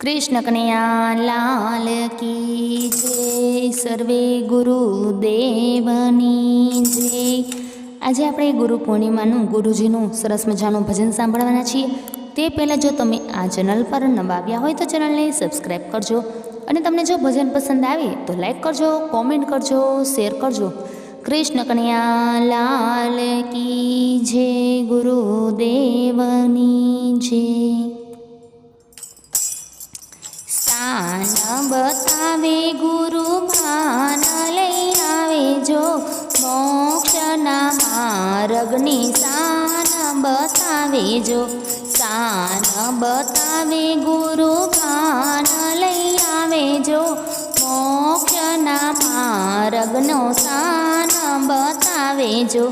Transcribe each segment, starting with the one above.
कृष्ण कन्हैया लाल की जय। सर्वे गुरुदेवनी जय। आज આપણે ગુરુ પૂર્ણિમાનું ગુરુજીનું સરસ મજાનું ભજન સાંભળવાના છીએ। તે પહેલાં જો તમે આ ચેનલ પર નવા આવ્યા હોય તો ચેનલને સબસ્ક્રાઈબ કરજો અને તમને જો ભજન પસંદ આવે તો લાઈક કરજો, કોમેન્ટ કરજો, શેર કરજો। कृष्ण कन्हैया लाल की जय। गुरुदेवनी जय। स्थान बतावे गुरु भान लई आवे जो, मोक्षना मार्गनी शान बतावे जो। स्थान बतावे गुरु भान लई आवे जो, मोक्षना मार्गनो शान बतावे जो।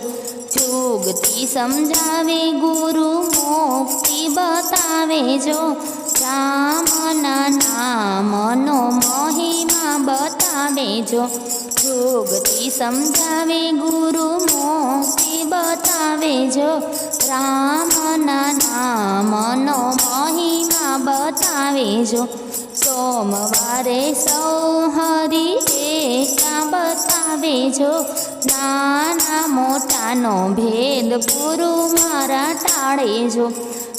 जुगती समझावे गुरु मुक्ति बतावे जो, रामना नामनो महिमा बतावे जो। जुगती समझावे गुरु मुक्ति बतावे जो, रामना नामनो महिमा बतावे जो। सोमवारे सौ हरि एका बतावे जो, नाना मोटानो भेद गुरु मारा टाळे जो।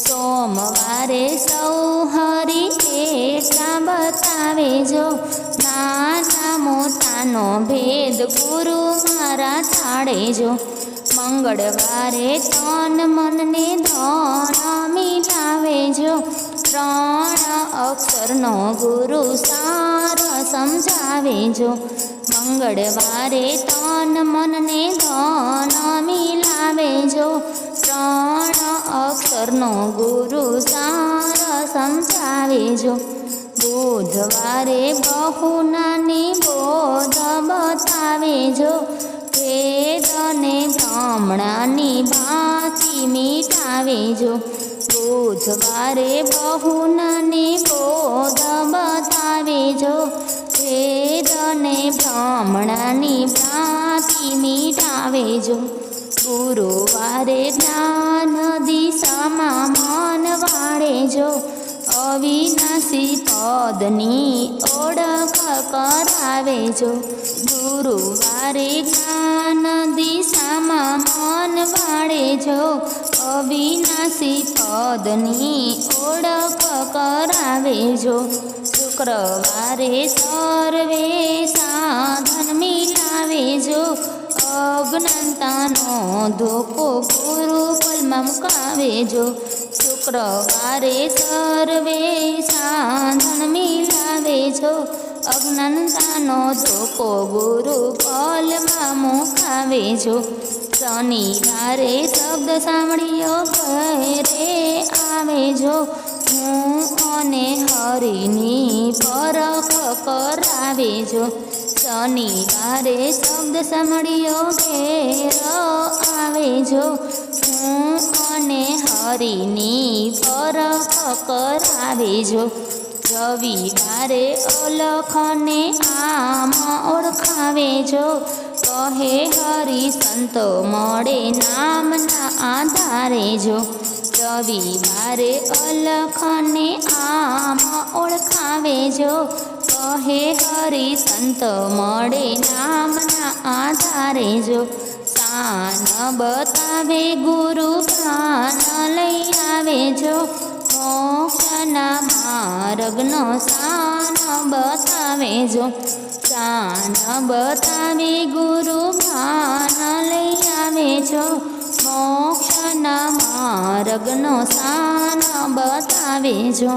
सोमवारे सौ हरि एका बतावे जो, नाना मोटानो भेद गुरु मारा टाळे जो। मंगळवारे तन मनने धन मिलावे जो, त्रण अक्षरनो गुरु सार समझावे जो। मंगळवारे तन मनने धन मिलावे जो, त्रण अक्षरनो गुरु सार समझावे जो। बुधवारे बहु नानी बोध बतावे जो, वेद ने ब्राह्मणानी भांति मिटावे जो। बुधवारे बहु नानी बोध बतावे जो, वेद ने ब्राह्मणानी भांति मिटावे जो। गुरुवारे ज्ञान दिशामां मन वाळे जो, अविनाशी पदनी ओळख करावे जो। गुरुवारे ज्ञान दिशामां मन वाळे जो, अविनाशी पदनी ओळख करावे जो। शुक्रवारे सर्वे साधन मिलावे जो, अज्ञानतानो धोको गुरुकुलमां मुकावे जो। शुक्रवारे सर्वे साधन मिलावे जो, अज्ञानतानो धोको गुरुकुलमां मुकावे जो। शनिवारे शब्द सांभळियो घरे आवे जो, हूँ अने हरिनी परख करावे जो। शनिवारे शब्द सांभळियो घेर आवे जो, हूँ अने हरिनी परख करावे जो। रविवारे अलखने आम ओळखावे जो, कहे हरि संत मळे नामना आधारे जो। रविवारे अलखने आम ओळखावे जो, कहे हरि संत मळे नामना आधारे जो। शान बतावे गुरु भान लई आवे जो, मोक्षना मार्गनो शान बतावे जो। शान बतावे गुरु भान लई आवे जो, मोक्षना मार्गनो शान बतावे जो।